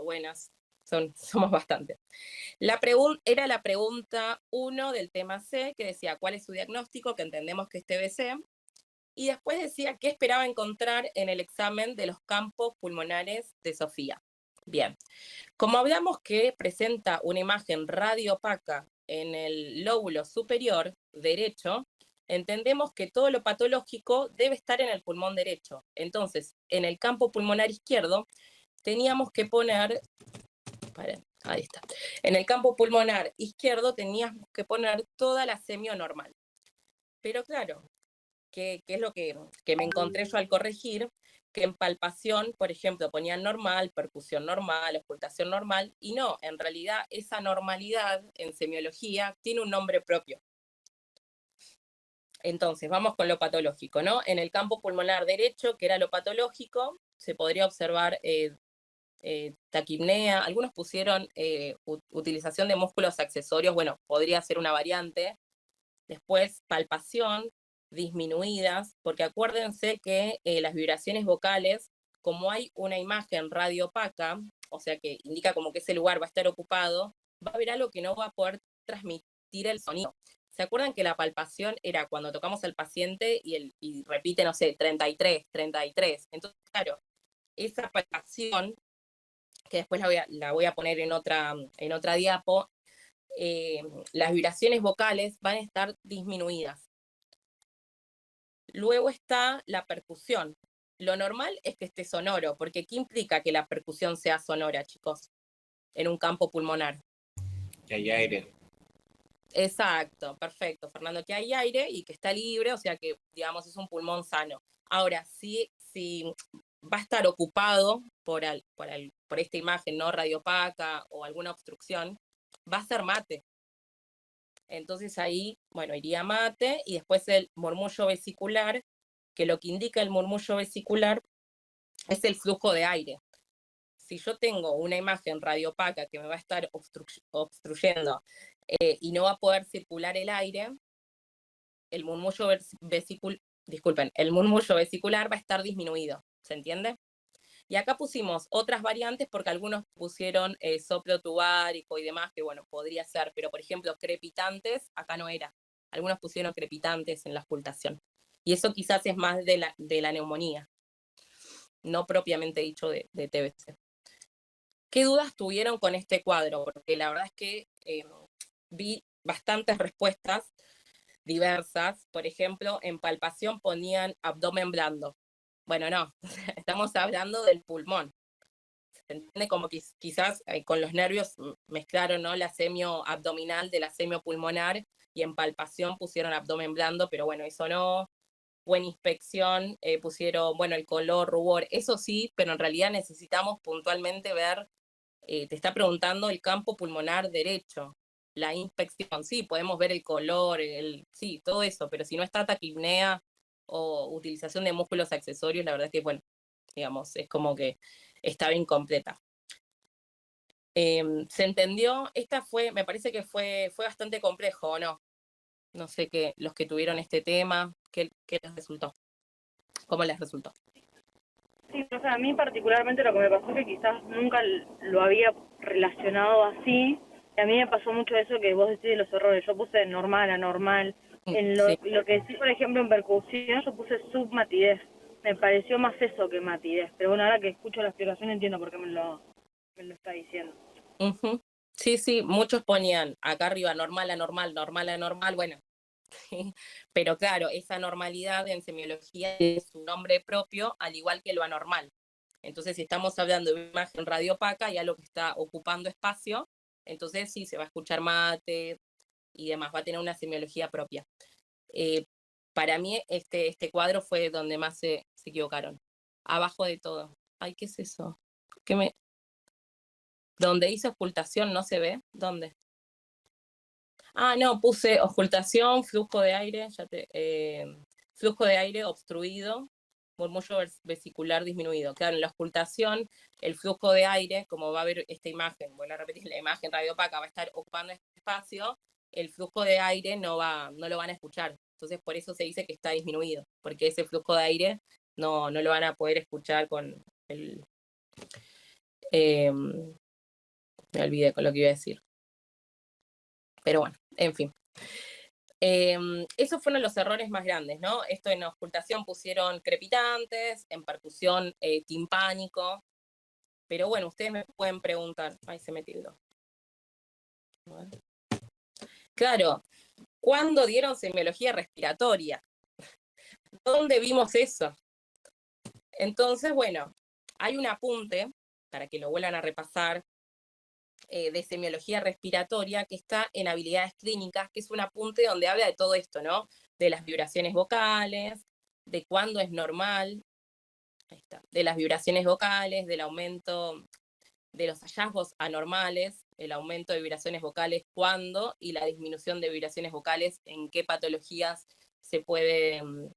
buenas, somos bastantes. Era la pregunta 1 del tema C, que decía, ¿cuál es su diagnóstico? Que entendemos que es TBC. Y después decía, ¿qué esperaba encontrar en el examen de los campos pulmonares de Sofía? Bien, como hablamos que presenta una imagen radioopaca en el lóbulo superior derecho, entendemos que todo lo patológico debe estar en el pulmón derecho. Entonces, en el campo pulmonar izquierdo, teníamos que poner, ahí está, en el campo pulmonar izquierdo teníamos que poner toda la semio normal. Pero claro, ¿qué es lo que me encontré yo al corregir? Que en palpación, por ejemplo, ponían normal, percusión normal, ocultación normal, y no, en realidad esa normalidad en semiología tiene un nombre propio. Entonces, vamos con lo patológico, ¿no? En el campo pulmonar derecho, que era lo patológico, se podría observar taquipnea, algunos pusieron utilización de músculos accesorios, bueno, podría ser una variante. Después, palpación, disminuidas, porque acuérdense que las vibraciones vocales, como hay una imagen radioopaca, o sea que indica como que ese lugar va a estar ocupado, va a haber algo que no va a poder transmitir el sonido. ¿Se acuerdan que la palpación era cuando tocamos al paciente y repite, no sé, 33, 33? Entonces, claro, esa palpación, que después la voy a poner en otra diapo, las vibraciones vocales van a estar disminuidas. Luego está la percusión. Lo normal es que esté sonoro, porque ¿qué implica que la percusión sea sonora, chicos? En un campo pulmonar. Que hay aire. Exacto, perfecto, Fernando, que hay aire y que está libre, o sea que, digamos, es un pulmón sano. Ahora, si va a estar ocupado por esta imagen, ¿no? Radiopaca o alguna obstrucción, va a ser mate. Entonces ahí, bueno, iría mate, y después el murmullo vesicular, que lo que indica el murmullo vesicular es el flujo de aire. Si yo tengo una imagen radiopaca que me va a estar obstruyendo y no va a poder circular el aire, el murmullo el murmullo vesicular va a estar disminuido, ¿se entiende? Y acá pusimos otras variantes porque algunos pusieron soplo tubárico y demás, que bueno, podría ser, pero por ejemplo, crepitantes, acá no era. Algunos pusieron crepitantes en la auscultación. Y eso quizás es más de la neumonía, no propiamente dicho de TBC. ¿Qué dudas tuvieron con este cuadro? Porque la verdad es que vi bastantes respuestas diversas. Por ejemplo, en palpación ponían abdomen blando. Bueno, no, estamos hablando del pulmón. Se entiende como que quizás con los nervios mezclaron, ¿no? La semio abdominal de la semio pulmonar, y en palpación pusieron abdomen blando, pero bueno, eso no. O en inspección pusieron, bueno, el color, rubor, eso sí, pero en realidad necesitamos puntualmente ver, te está preguntando el campo pulmonar derecho, la inspección, sí, podemos ver el color, sí, todo eso, pero si no está taquipnea o utilización de músculos accesorios, la verdad es que, bueno, digamos, es como que estaba incompleta. ¿Se entendió? Me parece que fue bastante complejo, ¿o no? No sé los que tuvieron este tema, ¿qué les resultó? ¿Cómo les resultó? Sí, o sea, a mí particularmente lo que me pasó es que quizás nunca lo había relacionado así. Y a mí me pasó mucho eso que vos decís de los errores. Yo puse normal, anormal. En Sí. lo que sí, por ejemplo, en percusión, yo puse submatidez. Me pareció más eso que matidez. Pero bueno, ahora que escucho la explicación entiendo por qué me lo está diciendo. Uh-huh. Sí, sí, muchos ponían acá arriba normal, anormal, normal, anormal, bueno, sí. Pero claro, esa normalidad en semiología es su nombre propio, al igual que lo anormal. Entonces, si estamos hablando de una imagen radiopaca y algo que está ocupando espacio, entonces sí, se va a escuchar mate y demás, va a tener una semiología propia. Para mí, este cuadro fue donde más se equivocaron. Abajo de todo. Ay, ¿qué es eso? Donde dice ocultación, ¿no se ve? ¿Dónde? Ah, no, puse ocultación, flujo de aire, flujo de aire obstruido, murmullo vesicular disminuido. Claro, en la ocultación, el flujo de aire, como va a haber esta imagen, voy a repetir, la imagen radiopaca va a estar ocupando espacio, el flujo de aire no lo van a escuchar. Entonces, por eso se dice que está disminuido, porque ese flujo de aire no lo van a poder escuchar con Me olvidé con lo que iba a decir. Pero bueno, en fin. Esos fueron los errores más grandes, ¿no? Esto en auscultación pusieron crepitantes, en percusión timpánico. Pero bueno, ustedes me pueden preguntar. Ay, se me tildó. Claro, ¿cuándo dieron semiología respiratoria? ¿Dónde vimos eso? Entonces, bueno, hay un apunte, para que lo vuelvan a repasar, de semiología respiratoria, que está en habilidades clínicas, que es un apunte donde habla de todo esto, ¿no? De las vibraciones vocales, de cuándo es normal, ahí está, de las vibraciones vocales, del aumento de los hallazgos anormales, el aumento de vibraciones vocales cuándo y la disminución de vibraciones vocales en qué patologías se pueden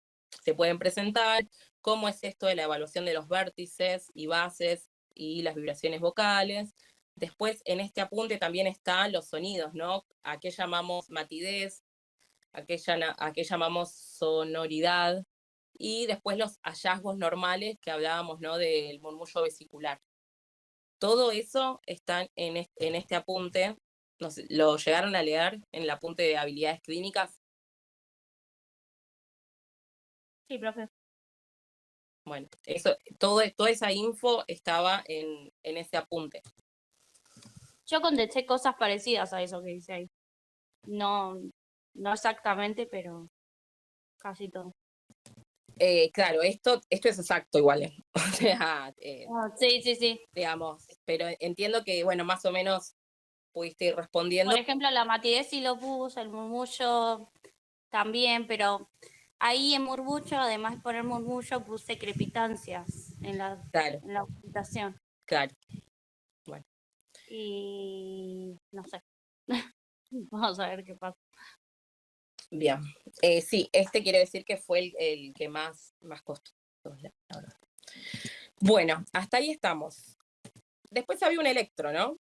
presentar, cómo es esto de la evaluación de los vértices y bases y las vibraciones vocales. Después, en este apunte también están los sonidos, ¿no? ¿A qué llamamos matidez? ¿A qué llamamos sonoridad? Y después los hallazgos normales que hablábamos, ¿no? Del murmullo vesicular. Todo eso está en este apunte. No sé, ¿lo llegaron a leer en el apunte de habilidades clínicas? Sí, profe. Bueno, eso, toda esa info estaba en ese apunte. Yo contesté cosas parecidas a eso que dice ahí. No exactamente, pero casi todo. Claro, esto es exacto igual. O sea, Sí. digamos, pero entiendo que, bueno, más o menos pudiste ir respondiendo. Por ejemplo, la matidez sí lo puse, el murmullo también, pero ahí en murmullo, además de poner murmullo, puse crepitancias en la auscultación. Claro. Bueno. Y no sé. Vamos a ver qué pasa. Bien. Sí, este quiere decir que fue el que más costó. Bueno, hasta ahí estamos. Después había un electro, ¿no?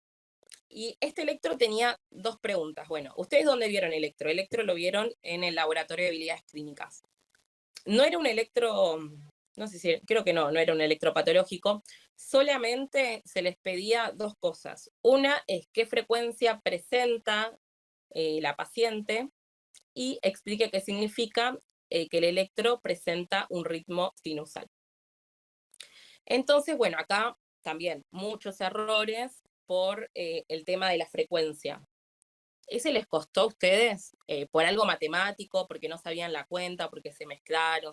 Y este electro tenía dos preguntas. Bueno, ¿ustedes dónde vieron electro? Electro lo vieron en el laboratorio de habilidades clínicas. No era un electro, no sé si, creo que no era un electropatológico, solamente se les pedía dos cosas. Una es qué frecuencia presenta la paciente y explique qué significa que el electro presenta un ritmo sinusal. Entonces, bueno, acá también muchos errores por el tema de la frecuencia. ¿Ese les costó a ustedes por algo matemático, porque no sabían la cuenta, porque se mezclaron?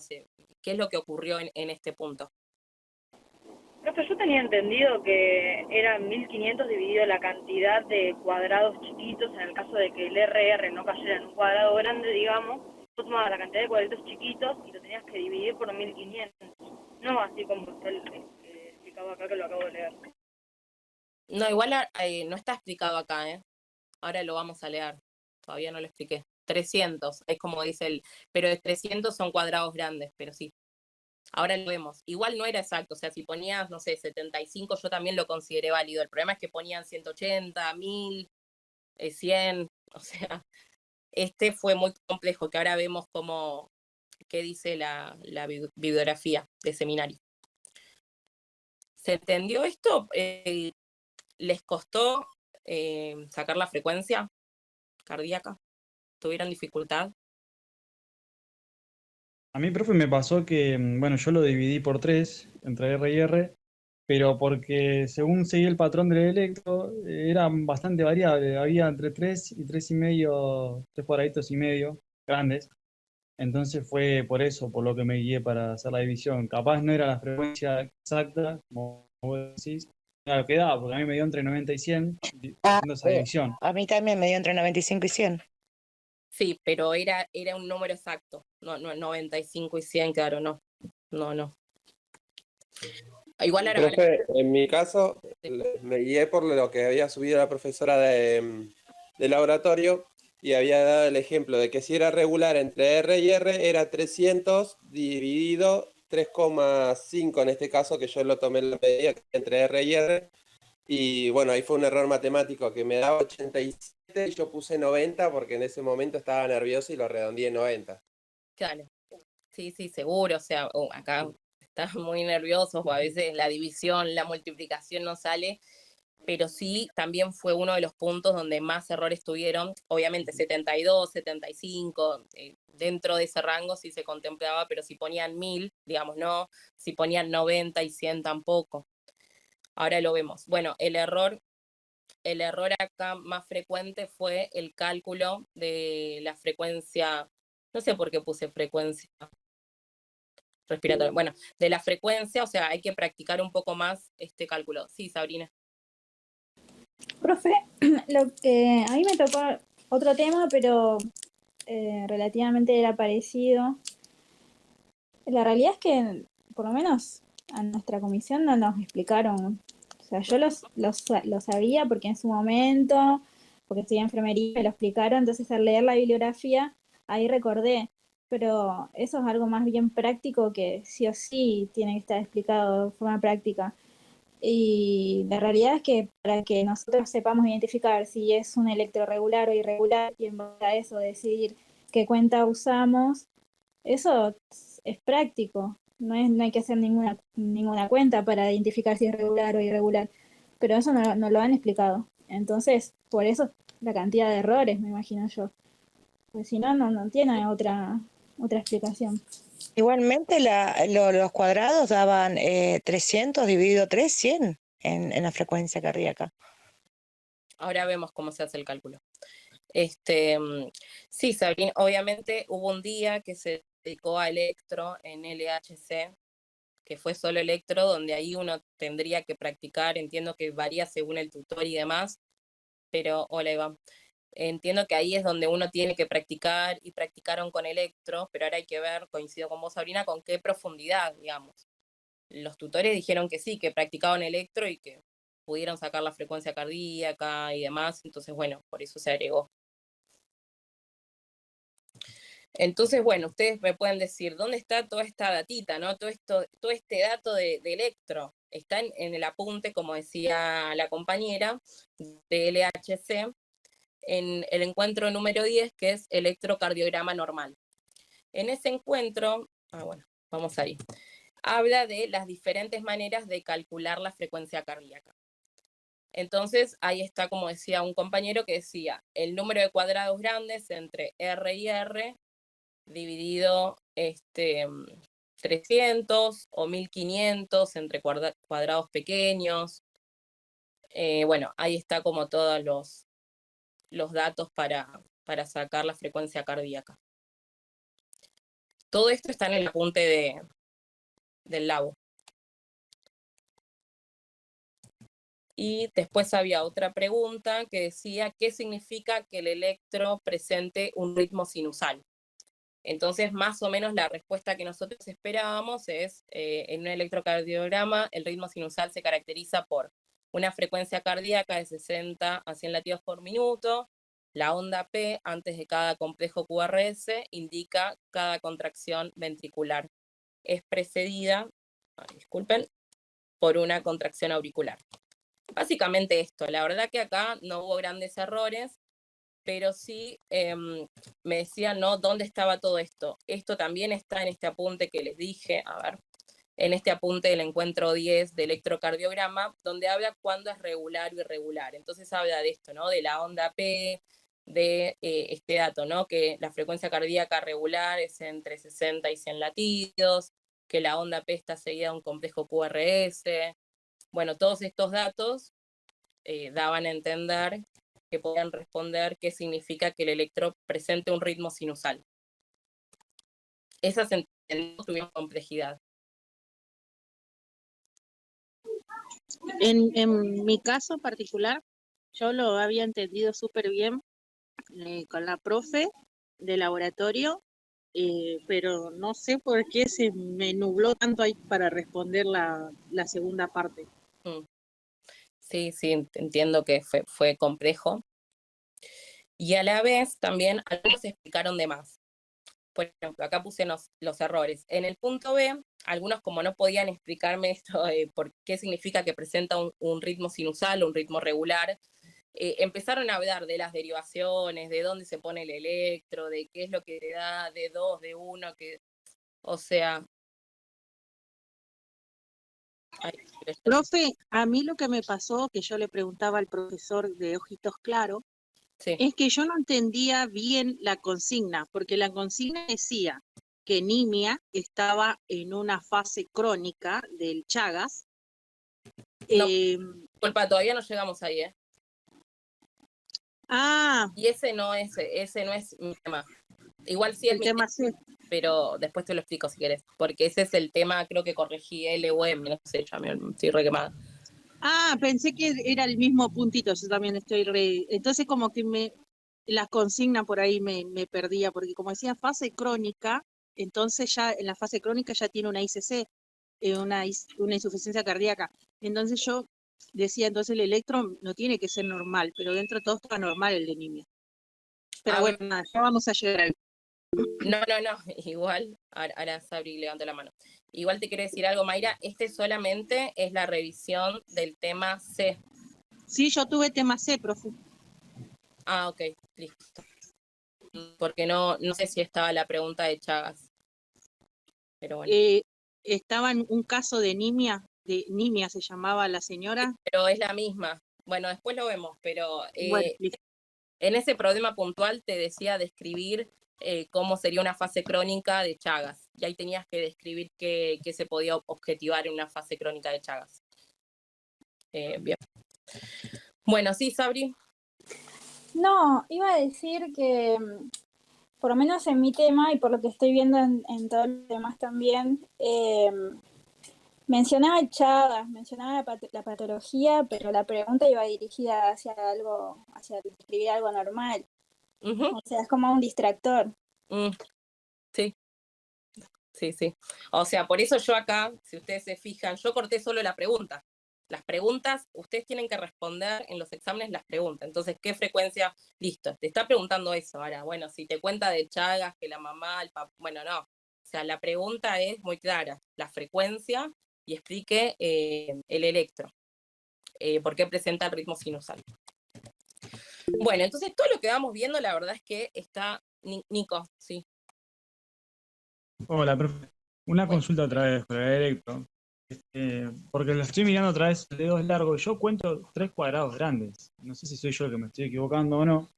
¿Qué es lo que ocurrió en este punto? Profe, yo tenía entendido que eran 1500 dividido la cantidad de cuadrados chiquitos, en el caso de que el RR no cayera en un cuadrado grande, digamos, vos tomabas la cantidad de cuadraditos chiquitos y lo tenías que dividir por 1500. No así como usted explicaba acá, que lo acabo de leer. No, igual no está explicado acá, ¿eh? Ahora lo vamos a leer. Todavía no lo expliqué. 300, es como dice pero de 300 son cuadrados grandes, pero sí. Ahora lo vemos. Igual no era exacto, o sea, si ponías, no sé, 75, yo también lo consideré válido. El problema es que ponían 180, 1000, 100, o sea, este fue muy complejo, que ahora vemos qué dice la bibliografía de seminario. ¿Se entendió esto? ¿Les costó sacar la frecuencia cardíaca? ¿Tuvieron dificultad? A mí, profe, me pasó que, bueno, yo lo dividí por 3 entre R y R, pero porque según seguí el patrón del electro, era bastante variable. Había entre 3 y 3,5, 3 cuadraditos y medio grandes. Entonces fue por eso, por lo que me guié para hacer la división. Capaz no era la frecuencia exacta, como vos decís, era lo que daba, porque a mí me dio entre 90 y 100 haciendo esa división. A mí también me dio entre 95 y 100. Sí, pero era un número exacto, no 95 y 100, claro, no. Igual ahora... Profe, en mi caso, me guié por lo que había subido la profesora de laboratorio y había dado el ejemplo de que si era regular entre R y R era 300 dividido 3,5 en este caso, que yo lo tomé en la medida entre R y R. Y bueno, ahí fue un error matemático que me daba 87 y yo puse 90 porque en ese momento estaba nervioso y lo redondeé en 90. Claro, sí, seguro, o sea, acá están muy nerviosos o a veces la división, la multiplicación no sale, pero sí también fue uno de los puntos donde más errores tuvieron, obviamente 72, 75, dentro de ese rango sí se contemplaba, pero si ponían 1000, digamos no, si ponían 90 y 100 tampoco. Ahora lo vemos. Bueno, el error acá más frecuente fue el cálculo de la frecuencia, no sé por qué puse frecuencia respiratoria, bueno, de la frecuencia, o sea, hay que practicar un poco más este cálculo. Sí, Sabrina. Profe, a mí me tocó otro tema, pero relativamente era parecido. La realidad es que, por lo menos, a nuestra comisión no nos explicaron. O sea, yo lo sabía porque en su momento, porque estudié enfermería, me lo explicaron, entonces al leer la bibliografía, ahí recordé. Pero eso es algo más bien práctico que sí o sí tiene que estar explicado de forma práctica. Y la realidad es que para que nosotros sepamos identificar si es un electro regular o irregular y en base a eso decidir qué cuenta usamos, eso es práctico. No hay que hacer ninguna cuenta para identificar si es regular o irregular. Pero eso no lo han explicado. Entonces, por eso la cantidad de errores, me imagino yo. Porque si no, no tiene otra explicación. Igualmente los cuadrados daban 300 dividido 3, 100 en la frecuencia cardíaca. Ahora vemos cómo se hace el cálculo. Sí, Sabrina, obviamente hubo un día que se dedicó a electro en LHC, que fue solo electro, donde ahí uno tendría que practicar, entiendo que varía según el tutor y demás, pero hola Iván, entiendo que ahí es donde uno tiene que practicar y practicaron con electro, pero ahora hay que ver, coincido con vos Sabrina, con qué profundidad, digamos. Los tutores dijeron que sí, que practicaban electro y que pudieron sacar la frecuencia cardíaca y demás, entonces bueno, por eso se agregó. Entonces, bueno, ustedes me pueden decir, ¿dónde está toda esta datita, no? Todo este dato de electro. Está en el apunte, como decía la compañera, de LHC, en el encuentro número 10, que es electrocardiograma normal. En ese encuentro, bueno, vamos ahí, habla de las diferentes maneras de calcular la frecuencia cardíaca. Entonces, ahí está, como decía un compañero, que decía, el número de cuadrados grandes entre R y R dividido 300 o 1500 entre cuadrados pequeños. Bueno, ahí está como todos los datos para sacar la frecuencia cardíaca. Todo esto está en el apunte del labo. Y después había otra pregunta que decía, ¿qué significa que el electro presente un ritmo sinusal? Entonces, más o menos la respuesta que nosotros esperábamos es, en un electrocardiograma, el ritmo sinusal se caracteriza por una frecuencia cardíaca de 60 a 100 latidos por minuto. La onda P, antes de cada complejo QRS, indica cada contracción ventricular. Es precedida, disculpen, por una contracción auricular. Básicamente esto. La verdad que acá no hubo grandes errores, pero sí me decían, ¿no? ¿Dónde estaba todo esto? Esto también está en este apunte que les dije, a ver, en este apunte del encuentro 10 de electrocardiograma, donde habla cuándo es regular o irregular. Entonces habla de esto, ¿no? De la onda P, de este dato, ¿no? Que la frecuencia cardíaca regular es entre 60 y 100 latidos, que la onda P está seguida de un complejo QRS. Bueno, todos estos datos daban a entender que podían responder qué significa que el electro presente un ritmo sinusal. Esas no tuvieron complejidad. En mi caso particular, yo lo había entendido súper bien con la profe de laboratorio, pero no sé por qué se me nubló tanto ahí para responder la segunda parte. Sí, entiendo que fue complejo. Y a la vez también algunos explicaron de más. Por ejemplo, acá puse los errores. En el punto B, algunos como no podían explicarme esto de por qué significa que presenta un ritmo sinusal, un ritmo regular, empezaron a hablar de las derivaciones, de dónde se pone el electro, de qué es lo que le da, de 2, de 1, o sea, Profe, a mí lo que me pasó, que yo le preguntaba al profesor de Ojitos Claros, Sí. es que yo no entendía bien la consigna, porque la consigna decía que Nimia estaba en una fase crónica del Chagas. No, disculpa, todavía no llegamos ahí, ¿eh? Y ese no es mi tema. Igual sí es mi tema, pero después te lo explico si querés, porque ese es el tema, creo que corregí L o M, no sé, ya me estoy re quemada. Pensé que era el mismo puntito, yo también estoy re... Entonces como que la consigna por ahí me perdía, porque como decía fase crónica, entonces ya en la fase crónica ya tiene una ICC, una insuficiencia cardíaca. Entonces yo decía, entonces el electro no tiene que ser normal, pero dentro de todo está normal el de Nimia. Pero bueno, nada, ya vamos a llegar ahí. No, igual, ahora Sabri levanta la mano. Igual te quiero decir algo, Mayra, solamente es la revisión del tema C. Sí, yo tuve tema C, profe. Ok, listo. Porque no sé si estaba la pregunta de Chagas. Pero bueno. Estaba en un caso de Nimia se llamaba la señora. Pero es la misma. Bueno, después lo vemos, pero en ese problema puntual te decía describir cómo sería una fase crónica de Chagas. Y ahí tenías que describir qué se podía objetivar en una fase crónica de Chagas. Bien. Bueno, sí, Sabri. No, iba a decir que, por lo menos en mi tema, y por lo que estoy viendo en todos los demás también, mencionaba Chagas, mencionaba la patología, pero la pregunta iba dirigida hacia describir algo normal. O sea, es como un distractor. Sí. O sea, por eso yo acá, si ustedes se fijan, yo corté solo la pregunta. Las preguntas, ustedes tienen que responder en los exámenes las preguntas. Entonces, ¿qué frecuencia? Listo, te está preguntando eso. Ahora, bueno, si te cuenta de Chagas, que la mamá, el papá, bueno, no. O sea, la pregunta es muy clara, la frecuencia y explique el electro. ¿Por qué presenta el ritmo sinusal? Bueno, entonces todo lo que vamos viendo, la verdad es que está... Nico, sí. Hola, profe. Una consulta otra vez por el electro. Porque lo estoy mirando otra vez, el dedo es largo. Yo cuento 3 cuadrados grandes. No sé si soy yo el que me estoy equivocando o no.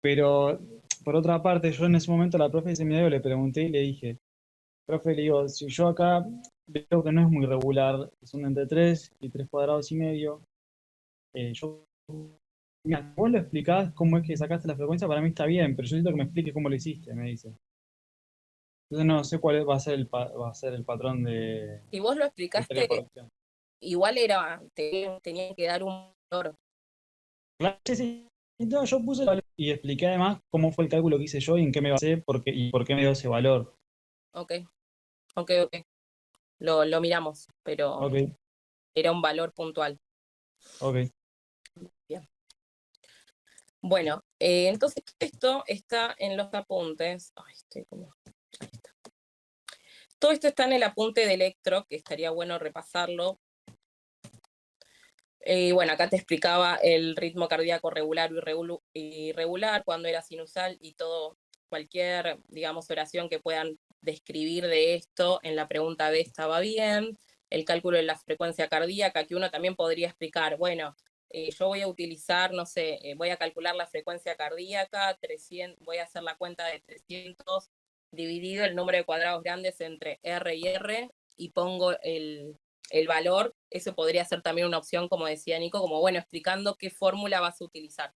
Pero, por otra parte, yo en ese momento a la profe de seminario le pregunté y le dije, profe, le digo, si yo acá veo que no es muy regular, son entre 3 y 3 cuadrados y medio, mira, vos lo explicás cómo es que sacaste la frecuencia, para mí está bien, pero yo necesito que me expliques cómo lo hiciste, me dice. Entonces no sé cuál va a ser el patrón de... Si vos lo explicaste, igual tenía que dar un valor. Claro, sí. Entonces yo puse el valor y expliqué además cómo fue el cálculo que hice yo y en qué me basé y por qué me dio ese valor. Ok. Lo miramos, pero era un valor puntual. Ok. Bien. Bueno, entonces esto está en los apuntes. Ay, estoy como... Ahí está. Todo esto está en el apunte de electro, que estaría bueno repasarlo. Bueno, acá te explicaba el ritmo cardíaco regular o irregular, cuando era sinusal y todo, cualquier, digamos, oración que puedan describir de esto en la pregunta B estaba bien. El cálculo de la frecuencia cardíaca, que uno también podría explicar, bueno, yo voy a utilizar, no sé, voy a calcular la frecuencia cardíaca, 300, voy a hacer la cuenta de 300 dividido el número de cuadrados grandes entre R y R y pongo el valor. Eso podría ser también una opción, como decía Nico, como bueno, explicando qué fórmula vas a utilizar.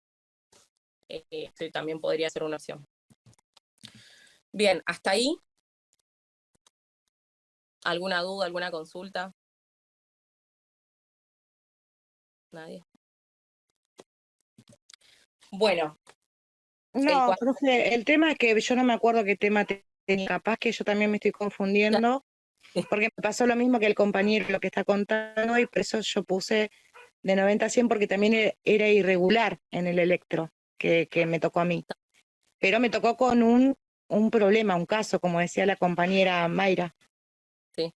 Eso también podría ser una opción. Bien, hasta ahí. ¿Alguna duda, alguna consulta? ¿Nadie? Bueno. No, profe, el tema es que yo no me acuerdo qué tema tenía, capaz que yo también me estoy confundiendo, porque me pasó lo mismo que el compañero lo que está contando y por eso yo puse de 90 a 100 porque también era irregular en el electro que me tocó a mí. Pero me tocó con un problema, un caso, como decía la compañera Mayra. Sí.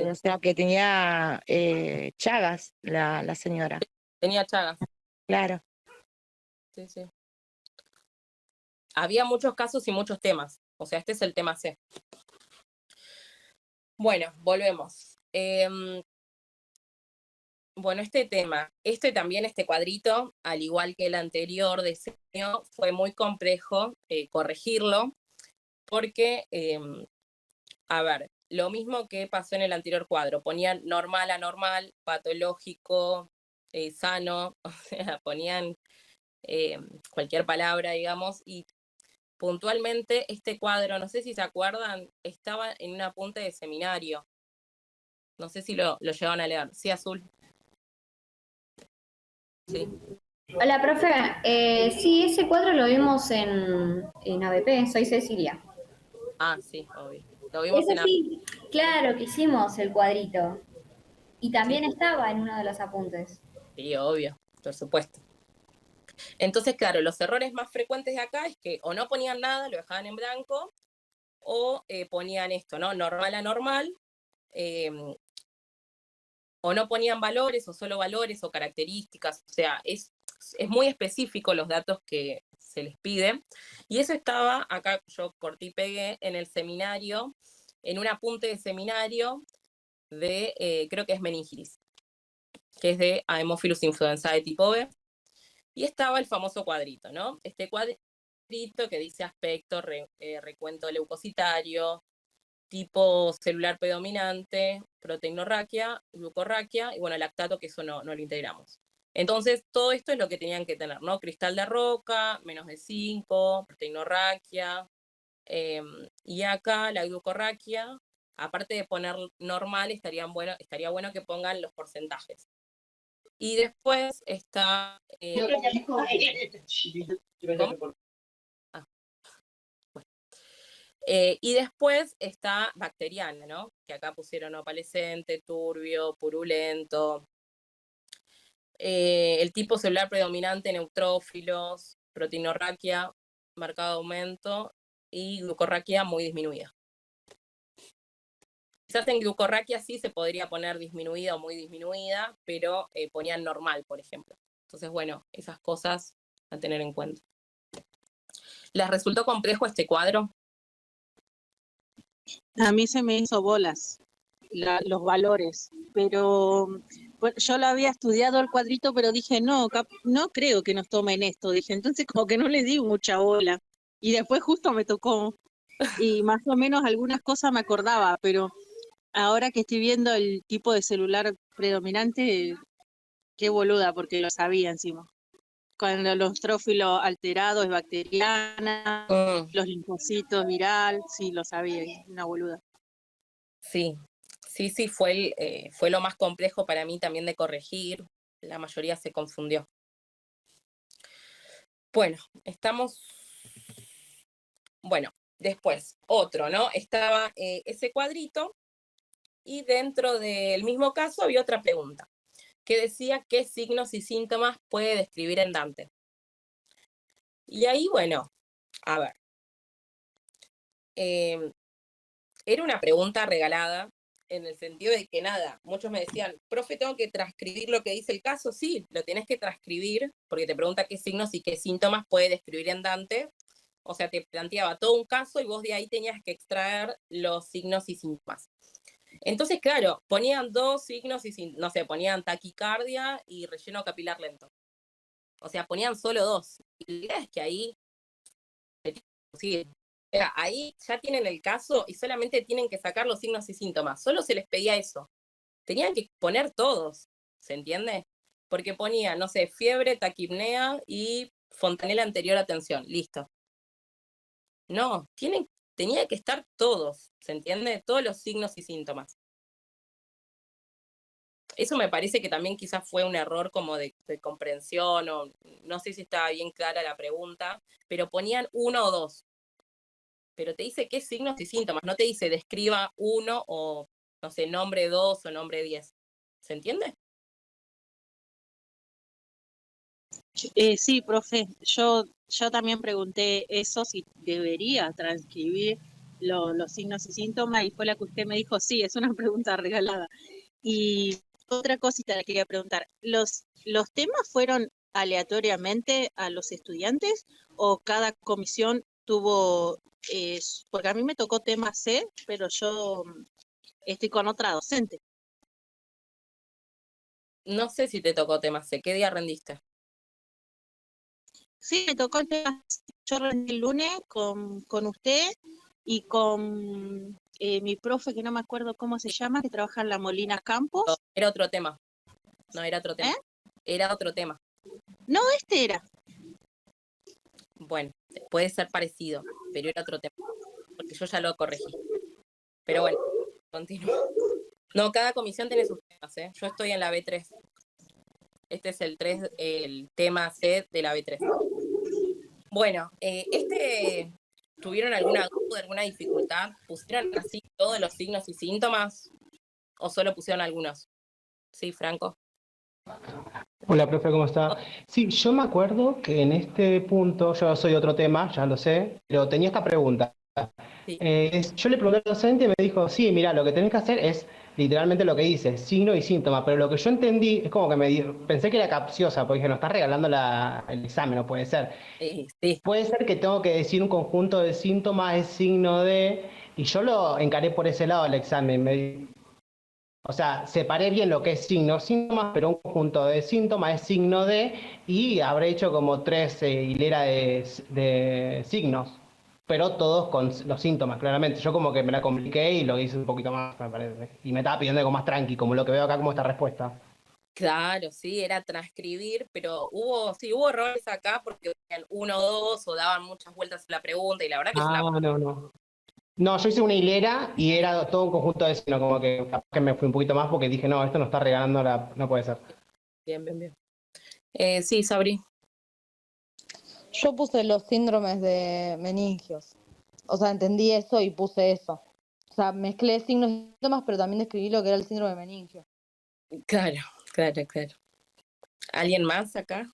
O sea, que tenía Chagas la señora. Tenía Chagas. Claro. Sí. Había muchos casos y muchos temas. O sea, este es el tema C. Bueno, volvemos. bueno, este tema, también este cuadrito, al igual que el anterior diseño, fue muy complejo corregirlo, porque, a ver, lo mismo que pasó en el anterior cuadro, ponían normal, anormal, patológico, sano, o sea, ponían cualquier palabra, digamos, y puntualmente este cuadro, no sé si se acuerdan, estaba en un apunte de seminario. No sé si lo llevan a leer. Sí, Azul. Sí. Hola, profe. Sí, ese cuadro lo vimos en ABP, soy Cecilia. Ah, sí, obvio. Lo vimos Ese en sí, claro que hicimos el cuadrito. Y también sí, estaba en uno de los apuntes. sí, obvio, por supuesto. Entonces, claro, los errores más frecuentes de acá es que o no ponían nada, lo dejaban en blanco, o ponían esto, ¿no? Normal a normal, o no ponían valores, o solo valores, o características, o sea, es muy específico los datos que se les pide, y eso estaba acá, yo corté y pegué en el seminario, en un apunte de seminario de, creo que es meningitis, que es de Haemophilus influenzae tipo B, y estaba el famoso cuadrito, ¿no? Este cuadrito que dice aspecto, recuento leucocitario, tipo celular predominante, proteinorraquia, glucorraquia, y bueno, lactato, que eso no lo integramos. Entonces, todo esto es lo que tenían que tener, ¿no? Cristal de roca, menos de 5, proteinorraquia, y acá la glucorraquia, aparte de poner normal, estaría bueno que pongan los porcentajes. Y después está... ¿cómo? Ah, bueno. Y después está bacteriana, ¿no? Que acá pusieron opalescente, turbio, purulento. El tipo celular predominante, neutrófilos, proteinorraquia, marcado aumento, y glucorraquia muy disminuida. Quizás en glucorraquia sí se podría poner disminuida o muy disminuida, pero ponían normal, por ejemplo. Entonces, bueno, esas cosas a tener en cuenta. ¿Les resultó complejo este cuadro? A mí se me hizo bolas los valores, pero bueno, yo lo había estudiado el cuadrito, pero dije, no creo que nos tomen esto, dije, entonces como que no le di mucha bola. Y después justo me tocó, y más o menos algunas cosas me acordaba, pero ahora que estoy viendo el tipo de celular predominante, qué boluda, porque lo sabía encima. Cuando los trófilos alterados es bacteriana, los linfocitos viral, sí, lo sabía, una boluda. Sí, fue lo más complejo para mí también de corregir. La mayoría se confundió. Bueno, bueno, después, otro, ¿no? Estaba ese cuadrito, y dentro del mismo caso había otra pregunta, que decía qué signos y síntomas puede describir en Dante. Y ahí, bueno, a ver. Era una pregunta regalada, en el sentido de que nada, muchos me decían, profe, ¿tengo que transcribir lo que dice el caso? Sí, lo tienes que transcribir, porque te pregunta qué signos y qué síntomas puede describir en Dante. O sea, te planteaba todo un caso y vos de ahí tenías que extraer los signos y síntomas. Entonces, claro, ponían dos signos y, no sé, ponían taquicardia y relleno capilar lento. O sea, ponían solo dos. Y la idea es que ahí, sí, ahí ya tienen el caso y solamente tienen que sacar los signos y síntomas. Solo se les pedía eso. Tenían que poner todos, ¿se entiende? Porque ponía, no sé, fiebre, taquipnea y fontanela anterior a tensión. Listo. No, tenía que estar todos, ¿se entiende? Todos los signos y síntomas. Eso me parece que también quizás fue un error como de comprensión, o no sé si estaba bien clara la pregunta, pero ponían uno o dos. Pero te dice qué signos y síntomas, no te dice describa uno o, no sé, nombre 2 o nombre 10. ¿Se entiende? Sí, profe, yo también pregunté eso, si debería transcribir los signos y síntomas, y fue la que usted me dijo, sí, es una pregunta regalada. Y otra cosita le quería preguntar, ¿los temas fueron aleatoriamente a los estudiantes o cada comisión tuvo, porque a mí me tocó tema C, pero yo estoy con otra docente? No sé si te tocó tema C. ¿Qué día rendiste? Sí, me tocó el tema. Yo rendí el lunes con usted y con mi profe, que no me acuerdo cómo se llama, que trabaja en la Molina Campos. No, era otro tema. No, era otro tema. ¿Eh? Era otro tema. No, este era. Bueno, puede ser parecido, pero era otro tema. Porque yo ya lo corregí. Pero bueno, continúo. No, cada comisión tiene sus temas, ¿eh? Yo estoy en la B3. Este es el tema C de la B3. Bueno, ¿tuvieron alguna duda, alguna dificultad? ¿Pusieron así todos los signos y síntomas? ¿O solo pusieron algunos? Sí, Franco. Hola, profe, ¿cómo está? Sí, yo me acuerdo que en este punto, yo soy otro tema, ya lo sé, pero tenía esta pregunta. Sí. Yo le pregunté al docente y me dijo, sí, mira, lo que tenés que hacer es literalmente lo que dice, signo y síntoma, pero lo que yo entendí es como que pensé que era capciosa, porque dije, no estás regalando el examen, no puede ser. Sí. Puede ser que tengo que decir un conjunto de síntomas es signo de, y yo lo encaré por ese lado el examen, o sea, separé bien lo que es signo, síntomas, pero un conjunto de síntomas es signo de, y habré hecho como 3 hileras de signos, pero todos con los síntomas, claramente. Yo como que me la compliqué y lo hice un poquito más, me parece. Y me estaba pidiendo algo más tranqui, como lo que veo acá como esta respuesta. Claro, sí, era transcribir, pero hubo errores acá porque tenían 1 o 2 o daban muchas vueltas a la pregunta y la verdad que es una... No. No, yo hice una hilera y era todo un conjunto de signos, como que capaz que me fui un poquito más porque dije, no, esto no está regalando no puede ser. Bien. Sí, Sabri. Yo puse los síndromes de meningios. O sea, entendí eso y puse eso. O sea, mezclé signos y síntomas, pero también describí lo que era el síndrome de meningio. Claro. ¿Alguien más acá?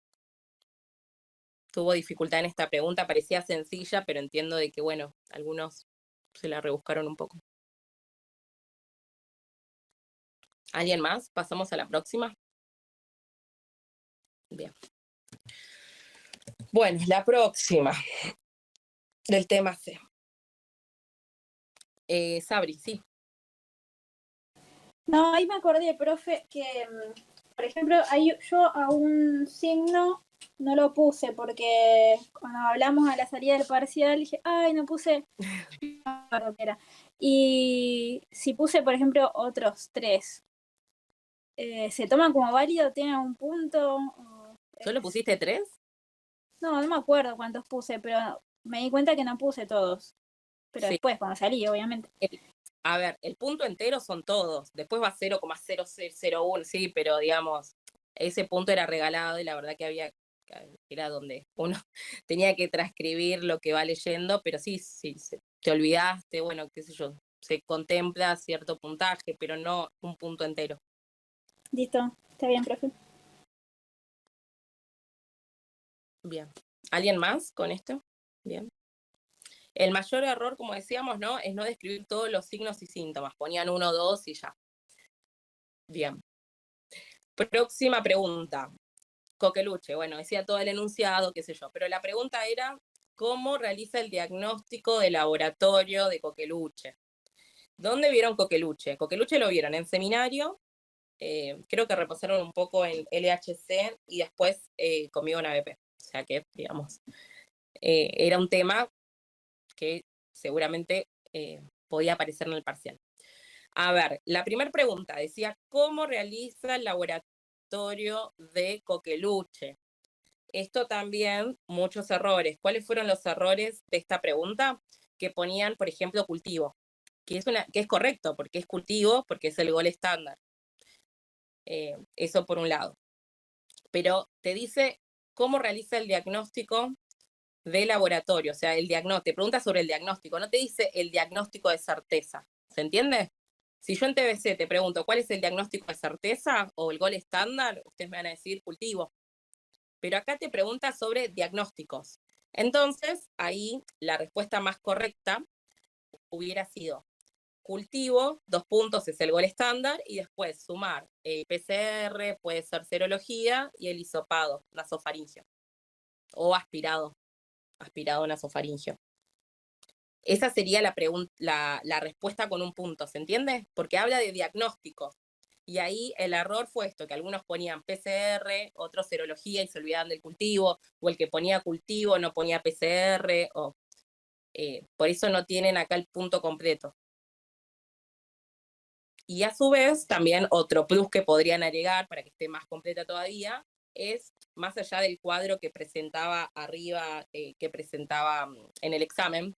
Tuvo dificultad en esta pregunta, parecía sencilla, pero entiendo de que, bueno, algunos se la rebuscaron un poco. ¿Alguien más? ¿Pasamos a la próxima? Bien. Bueno, la próxima del tema C. Sabri, sí. No, ahí me acordé, profe, que, por ejemplo, yo a un signo no lo puse porque cuando hablamos a la salida del parcial dije, ay, no puse, no me acuerdo qué era. Y si puse, por ejemplo, otros 3, ¿se toman como válido? ¿Tienen un punto? ¿Solo pusiste 3? No me acuerdo cuántos puse, pero me di cuenta que no puse todos. Pero Sí. después, cuando salí, obviamente. A ver, el punto entero son todos. Después va 0,0001, sí, pero digamos, ese punto era regalado y la verdad que era donde uno tenía que transcribir lo que va leyendo, pero sí, te olvidaste, bueno, qué sé yo, se contempla cierto puntaje, pero no un punto entero. Listo, está bien, profe. Bien. ¿Alguien más con esto? Bien. El mayor error, como decíamos, ¿no? Es no describir todos los signos y síntomas. Ponían 1 o 2 y ya. Bien. Próxima pregunta. Coqueluche, bueno, decía todo el enunciado, qué sé yo, pero la pregunta era, ¿cómo realiza el diagnóstico de laboratorio de Coqueluche? ¿Dónde vieron Coqueluche? Coqueluche lo vieron en seminario, creo que repasaron un poco en LHC y después conmigo en ABP. O sea que, digamos, era un tema que seguramente podía aparecer en el parcial. A ver, la primera pregunta decía, ¿cómo realiza el laboratorio de Coqueluche? Esto también, muchos errores. ¿Cuáles fueron los errores de esta pregunta? Que ponían, por ejemplo, cultivo, que es correcto, porque es cultivo, porque es el gol estándar. Eso por un lado. Pero te dice cómo realiza el diagnóstico de laboratorio, o sea, te pregunta sobre el diagnóstico, no te dice el diagnóstico de certeza, ¿se entiende? Si yo en TBC te pregunto cuál es el diagnóstico de certeza o el gol estándar, ustedes me van a decir cultivo. Pero acá te pregunta sobre diagnósticos. Entonces, ahí la respuesta más correcta hubiera sido cultivo, 2 puntos es el gol estándar, y después sumar el PCR, puede ser serología, y el hisopado nasofaringio, o aspirado nasofaringio. Esa sería la respuesta con un punto, ¿se entiende? Porque habla de diagnóstico. Y ahí el error fue esto, que algunos ponían PCR, otros serología y se olvidaban del cultivo, o el que ponía cultivo no ponía PCR, por eso no tienen acá el punto completo. Y a su vez, también otro plus que podrían agregar para que esté más completa todavía, es más allá del cuadro que presentaba arriba, que presentaba en el examen,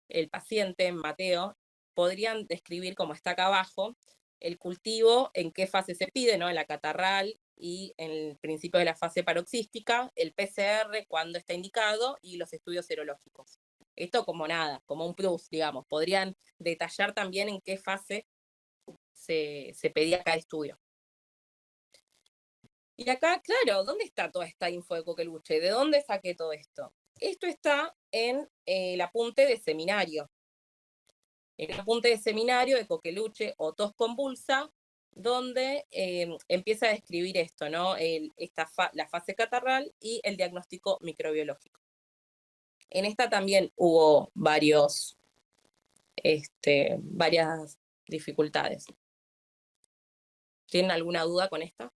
el paciente, Mateo, podrían describir, como está acá abajo, el cultivo, en qué fase se pide, ¿no? En la catarral y en el principio de la fase paroxística, el PCR, cuándo está indicado, y los estudios serológicos. Esto como nada, como un plus, digamos. Podrían detallar también en qué fase se pedía cada estudio. Y acá, claro, ¿dónde está toda esta info de Coqueluche? ¿De dónde saqué todo esto? Esto está en el apunte de seminario. En el apunte de seminario de Coqueluche o tos convulsa, donde empieza a describir esto, ¿no? La fase catarral y el diagnóstico microbiológico. En esta también hubo varias dificultades. ¿Tienen alguna duda con esta?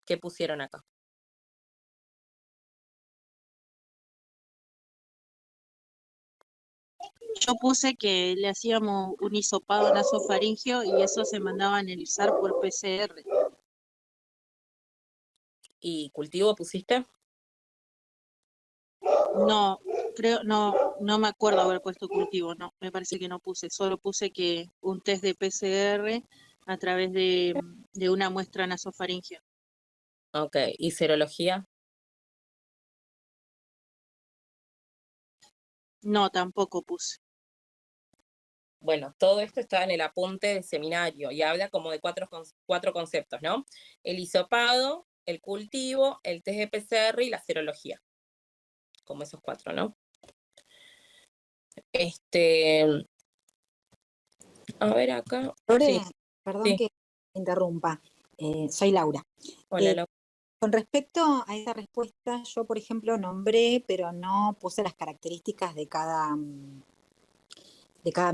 ¿Qué pusieron acá? Yo puse que le hacíamos un hisopado nasofaringeo y eso se mandaba a analizar por PCR. ¿Y cultivo pusiste? No, no me acuerdo haber puesto cultivo, no, me parece que no puse, solo puse que un test de PCR a través de una muestra nasofaringea. Ok, ¿y serología? No, tampoco puse. Bueno, todo esto está en el apunte de seminario y habla como de cuatro conceptos, ¿no? El hisopado, el cultivo, el test de PCR y la serología. Como esos cuatro, ¿no? A ver acá. Lore, Sí, perdón sí. que interrumpa. Soy Laura. Hola, Laura. Con respecto a esa respuesta, yo, por ejemplo, nombré, pero no puse las características de cada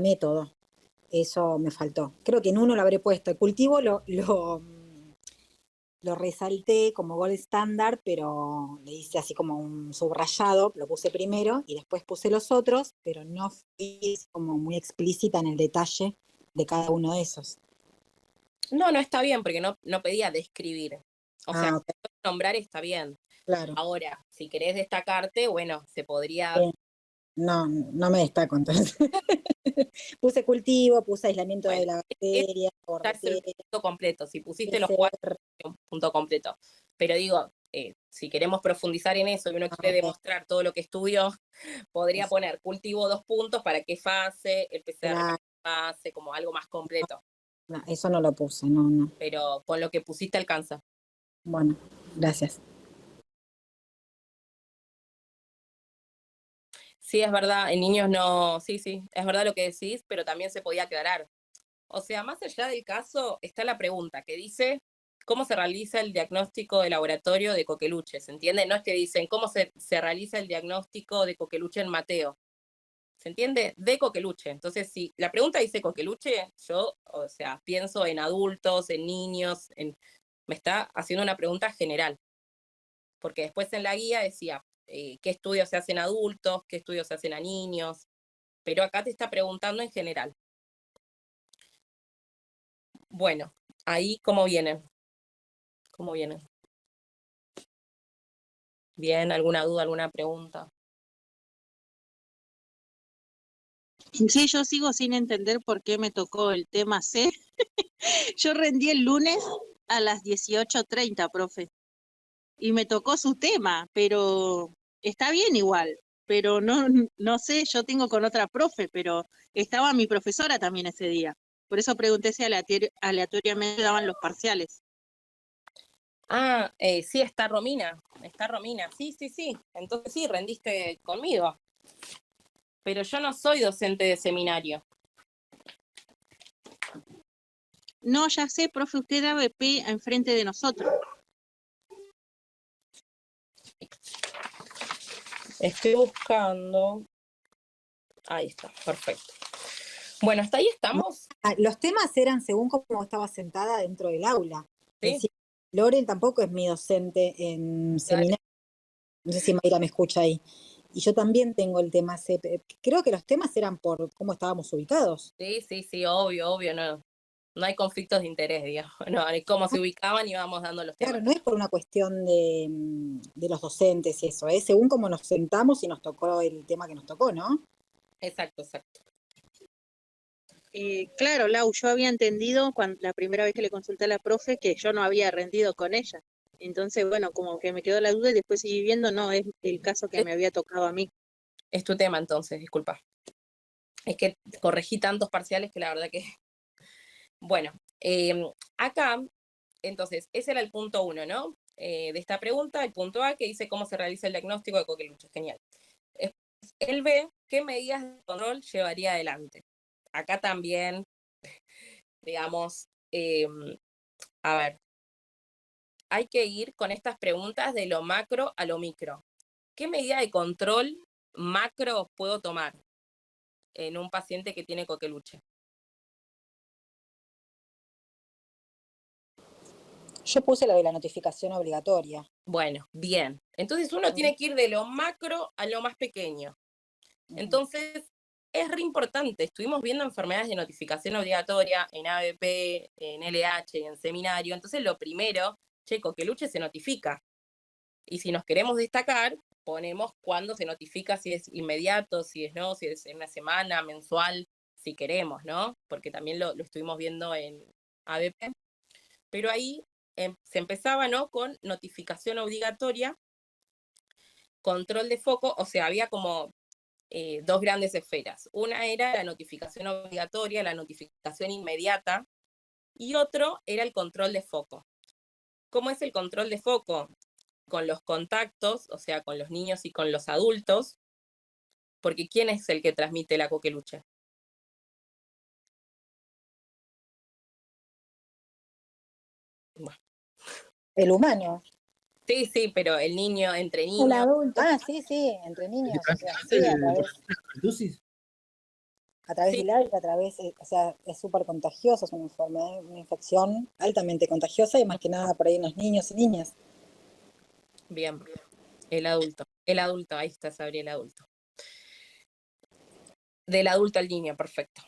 método. Eso me faltó. Creo que en uno lo habré puesto. El cultivo lo resalté como gold standard, pero le hice así como un subrayado, lo puse primero y después puse los otros, pero no fui como muy explícita en el detalle de cada uno de esos. No está bien, porque no pedía describir. O sea, okay. Nombrar está bien. Claro. Ahora, si querés destacarte, bueno, se podría... No me destaco, entonces. Puse cultivo, puse aislamiento de la bacteria, el punto completo. Si pusiste los cuatro, un punto completo. Pero digo, si queremos profundizar en eso y uno quiere demostrar todo lo que estudió, podría poner cultivo 2 puntos para qué fase, el PCR para qué fase, como algo más completo. No, eso no lo puse, no. Pero con lo que pusiste alcanza. Bueno, gracias. Sí, es verdad, en niños no, sí, es verdad lo que decís, pero también se podía aclarar. O sea, más allá del caso, está la pregunta que dice, ¿cómo se realiza el diagnóstico de laboratorio de Coqueluche? ¿Se entiende? No es que dicen, ¿cómo se realiza el diagnóstico de Coqueluche en Mateo? ¿Se entiende? De Coqueluche. Entonces, si la pregunta dice Coqueluche, yo, o sea, pienso en adultos, en niños, me está haciendo una pregunta general. Porque después en la guía decía, ¿qué estudios se hacen a adultos? ¿Qué estudios se hacen a niños? Pero acá te está preguntando en general. Bueno, ahí, ¿cómo vienen? ¿Cómo vienen? Bien, ¿alguna duda, alguna pregunta? Sí, yo sigo sin entender por qué me tocó el tema C. Yo rendí el lunes a las 18:30, profe. Y me tocó su tema, pero está bien igual. Pero no sé, yo tengo con otra profe, pero estaba mi profesora también ese día. Por eso pregunté si aleatoriamente daban los parciales. Ah, sí, está Romina. Sí. Entonces sí, rendiste conmigo. Pero yo no soy docente de seminario. No, ya sé, profe, usted da BP enfrente de nosotros. Estoy buscando. Ahí está, perfecto. Bueno, hasta ahí estamos. Los temas eran según cómo estaba sentada dentro del aula. ¿Sí? Decía, Loren tampoco es mi docente en seminario. No sé si Mayra me escucha ahí. Y yo también tengo el tema creo que los temas eran por cómo estábamos ubicados. Sí, obvio, no hay conflictos de interés, digamos, no, ni cómo se ubicaban y vamos dando los temas. Claro, no es por una cuestión de los docentes y eso, es según cómo nos sentamos y nos tocó el tema que nos tocó, ¿no? Exacto. Claro, Lau, yo había entendido la primera vez que le consulté a la profe que yo no había rendido con ella. Entonces, bueno, como que me quedó la duda y después seguí viendo, no, es el caso que me había tocado a mí. Es tu tema entonces, disculpa. Es que corregí tantos parciales que la verdad que... Bueno, acá, entonces, ese era el punto 1, ¿no? De esta pregunta, el punto A, que dice cómo se realiza el diagnóstico de coqueluche. Genial. El B, ¿qué medidas de control llevaría adelante? Acá también, digamos, a ver, hay que ir con estas preguntas de lo macro a lo micro. ¿Qué medida de control macro puedo tomar en un paciente que tiene coqueluche? Yo puse lo de la notificación obligatoria. Bueno, bien. Entonces uno tiene que ir de lo macro a lo más pequeño. Entonces, es re importante. Estuvimos viendo enfermedades de notificación obligatoria en ABP, en LH y en seminario. Entonces, lo primero, coqueluche se notifica. Y si nos queremos destacar, ponemos cuándo se notifica, si es inmediato, si es no, si es en una semana, mensual, si queremos, ¿no? Porque también lo estuvimos viendo en ABP. Pero ahí se empezaba, ¿no? Con notificación obligatoria, control de foco, o sea, había como dos grandes esferas. Una era la notificación obligatoria, la notificación inmediata, y otro era el control de foco. ¿Cómo es el control de foco? Con los contactos, o sea, con los niños y con los adultos, porque ¿quién es el que transmite la coqueluche? Bueno. El humano. Sí, pero el niño, entre niños. El adulto. Ah, sí, entre niños. O sea, sí, a través del aire, o sea, es súper contagioso, es una enfermedad, una infección altamente contagiosa y más que nada por ahí en los niños y niñas. Bien, el adulto, ahí está, Sabri, el adulto. Del adulto al niño, perfecto.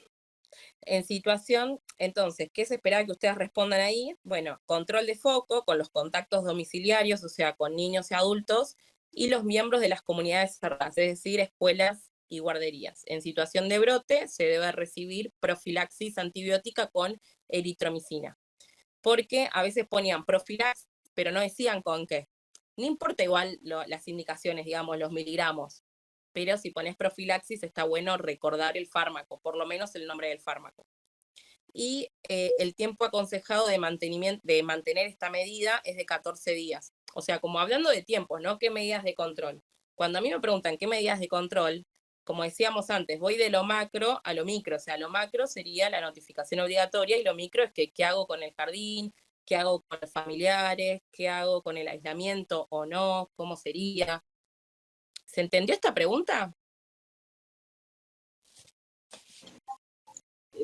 En situación, entonces, ¿qué se esperaba que ustedes respondan ahí? Bueno, control de foco con los contactos domiciliarios, o sea, con niños y adultos, y los miembros de las comunidades cerradas, es decir, escuelas y guarderías. En situación de brote, se debe recibir profilaxis antibiótica con eritromicina. Porque a veces ponían profilaxis, pero no decían con qué. No importa igual las indicaciones, digamos, los miligramos, pero si pones profilaxis está bueno recordar el fármaco, por lo menos el nombre del fármaco. Y el tiempo aconsejado de mantener esta medida es de 14 días. O sea, como hablando de tiempos, ¿no? ¿Qué medidas de control? Cuando a mí me preguntan qué medidas de control, como decíamos antes, voy de lo macro a lo micro. O sea, lo macro sería la notificación obligatoria y lo micro es que qué hago con el jardín, qué hago con los familiares, qué hago con el aislamiento o no, cómo sería. ¿Se entendió esta pregunta?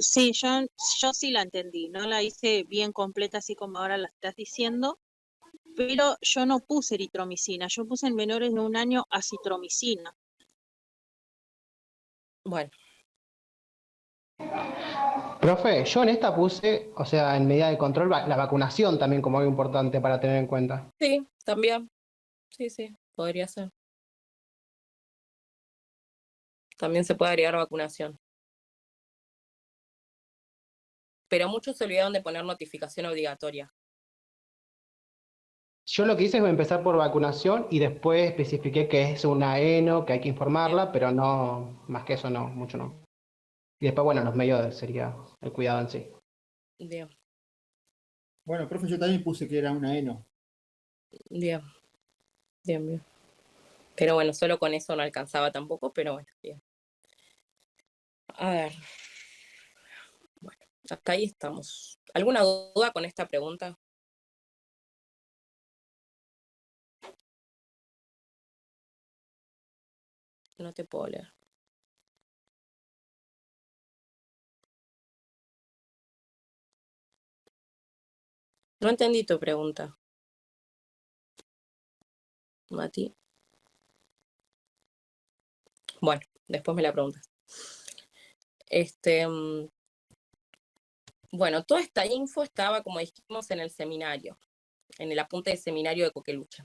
Sí, yo sí la entendí, no la hice bien completa así como ahora la estás diciendo, pero yo no puse eritromicina, yo puse en menores de 1 año acitromicina. Bueno. Profe, yo en esta puse, o sea, en medida de control, la vacunación también como algo importante para tener en cuenta. Sí, también. Sí, podría ser. También se puede agregar vacunación. Pero muchos se olvidaron de poner notificación obligatoria. Yo lo que hice es empezar por vacunación y después especifiqué que es una ENO, que hay que informarla, pero no, más que eso no, mucho no. Y después, bueno, los medios sería el cuidado en sí. Bien. Bueno, profe, yo también puse que era una ENO. Bien. Pero bueno, solo con eso no alcanzaba tampoco, pero bueno, bien. A ver. Bueno, hasta ahí estamos. ¿Alguna duda con esta pregunta? No te puedo leer. No entendí tu pregunta, Mati. Bueno, después me la preguntas. Bueno, toda esta info estaba, como dijimos, en el seminario, en el apunte de seminario de Coqueluche.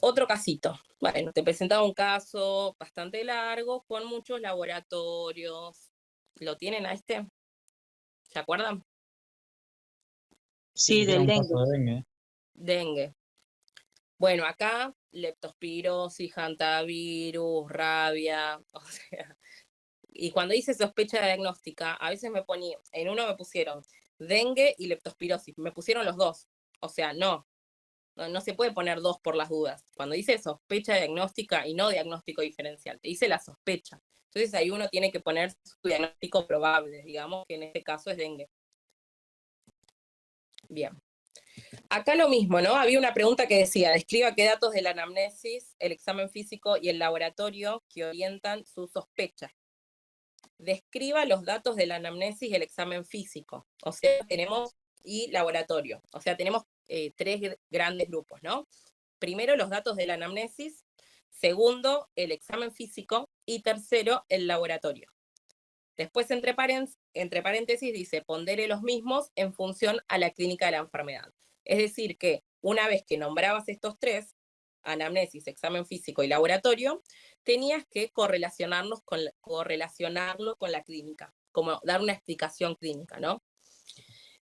Otro casito. Bueno, te presentaba un caso bastante largo con muchos laboratorios. ¿Lo tienen a este? ¿Se acuerdan? Sí, del dengue. Dengue. Bueno, acá leptospirosis, hantavirus, rabia, o sea, y cuando hice sospecha diagnóstica, a veces me ponía, en uno me pusieron dengue y leptospirosis, me pusieron los dos, o sea, no se puede poner dos por las dudas. Cuando dice sospecha diagnóstica y no diagnóstico diferencial, te dice la sospecha. Entonces ahí uno tiene que poner su diagnóstico probable, digamos que en este caso es dengue. Bien. Acá lo mismo, ¿no? Había una pregunta que decía, describa qué datos de la anamnesis, el examen físico y el laboratorio que orientan su sospecha. Describa los datos de la anamnesis y el examen físico. O sea, tenemos, y laboratorio. O sea, tenemos 3 grandes grupos, ¿no? Primero, los datos de la anamnesis. Segundo, el examen físico. Y tercero, el laboratorio. Después, entre paréntesis, dice, pondere los mismos en función a la clínica de la enfermedad. Es decir, que una vez que nombrabas estos 3, anamnesis, examen físico y laboratorio, tenías que correlacionarlo con la clínica, como dar una explicación clínica, ¿no?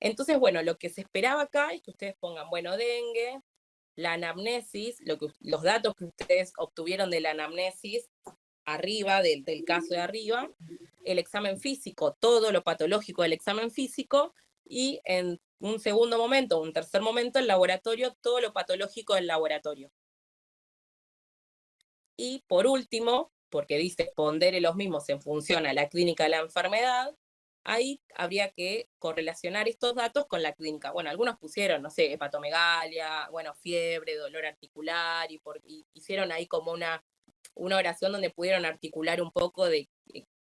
Entonces, bueno, lo que se esperaba acá es que ustedes pongan, bueno, dengue, la anamnesis, los datos que ustedes obtuvieron de la anamnesis, arriba, del caso de arriba, el examen físico, todo lo patológico del examen físico, y en un segundo momento, un tercer momento, el laboratorio, todo lo patológico del laboratorio. Y por último, porque dice pondere los mismos en función a la clínica de la enfermedad, ahí habría que correlacionar estos datos con la clínica. Bueno, algunos pusieron, no sé, hepatomegalia, bueno, fiebre, dolor articular, y hicieron ahí como una oración donde pudieron articular un poco de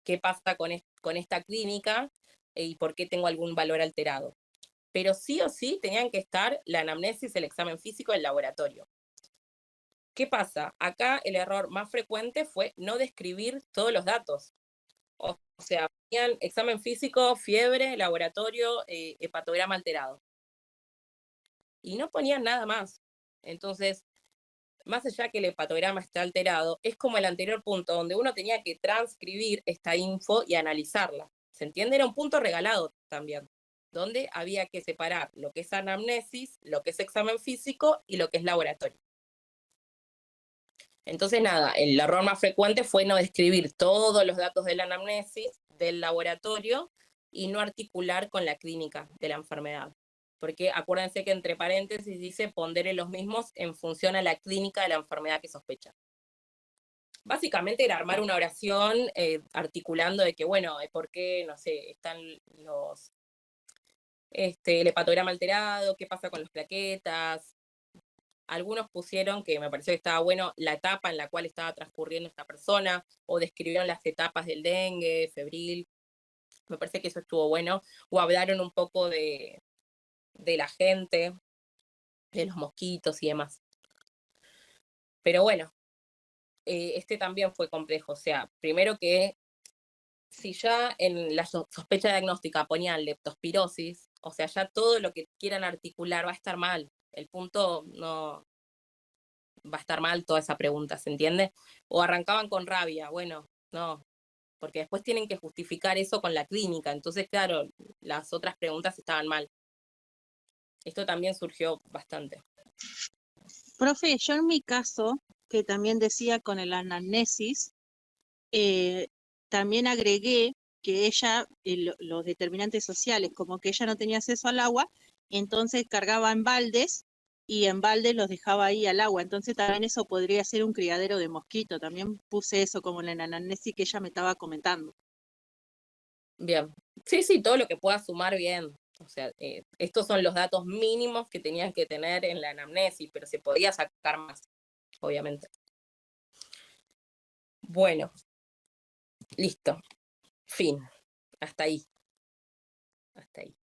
qué pasa con esta clínica y por qué tengo algún valor alterado. Pero sí o sí tenían que estar la anamnesis, el examen físico, el laboratorio. ¿Qué pasa? Acá el error más frecuente fue no describir todos los datos. O sea, ponían examen físico, fiebre, laboratorio, hepatograma alterado. Y no ponían nada más. Entonces, más allá que el hepatograma está alterado, es como el anterior punto, donde uno tenía que transcribir esta info y analizarla. ¿Se entiende? Era un punto regalado también, donde había que separar lo que es anamnesis, lo que es examen físico y lo que es laboratorio. Entonces, nada, el error más frecuente fue no describir todos los datos de la anamnesis, del laboratorio, y no articular con la clínica de la enfermedad. Porque acuérdense que entre paréntesis dice pondere los mismos en función a la clínica de la enfermedad que sospecha. Básicamente era armar una oración articulando de que, bueno, ¿por qué, no sé, están el hepatograma alterado? ¿Qué pasa con las plaquetas? Algunos pusieron, que me pareció que estaba bueno, la etapa en la cual estaba transcurriendo esta persona, o describieron las etapas del dengue, febril. Me parece que eso estuvo bueno. O hablaron un poco de la gente, de los mosquitos y demás. Pero bueno, este también fue complejo. O sea, primero que si ya en la sospecha diagnóstica ponían leptospirosis, o sea, ya todo lo que quieran articular va a estar mal. El punto no va a estar mal toda esa pregunta, ¿se entiende? O arrancaban con rabia, bueno, no, porque después tienen que justificar eso con la clínica. Entonces, claro, las otras preguntas estaban mal. Esto también surgió bastante. Profe, yo en mi caso, que también decía con el anamnesis, también agregué que ella, los determinantes sociales, como que ella no tenía acceso al agua, entonces cargaba en baldes y en baldes los dejaba ahí al agua. Entonces también eso podría ser un criadero de mosquito. También puse eso como en la anamnesis que ella me estaba comentando. Bien. Sí, todo lo que pueda sumar bien. O sea, estos son los datos mínimos que tenían que tener en la anamnesis, pero se podía sacar más, obviamente. Bueno, listo. Fin. Hasta ahí. Hasta ahí.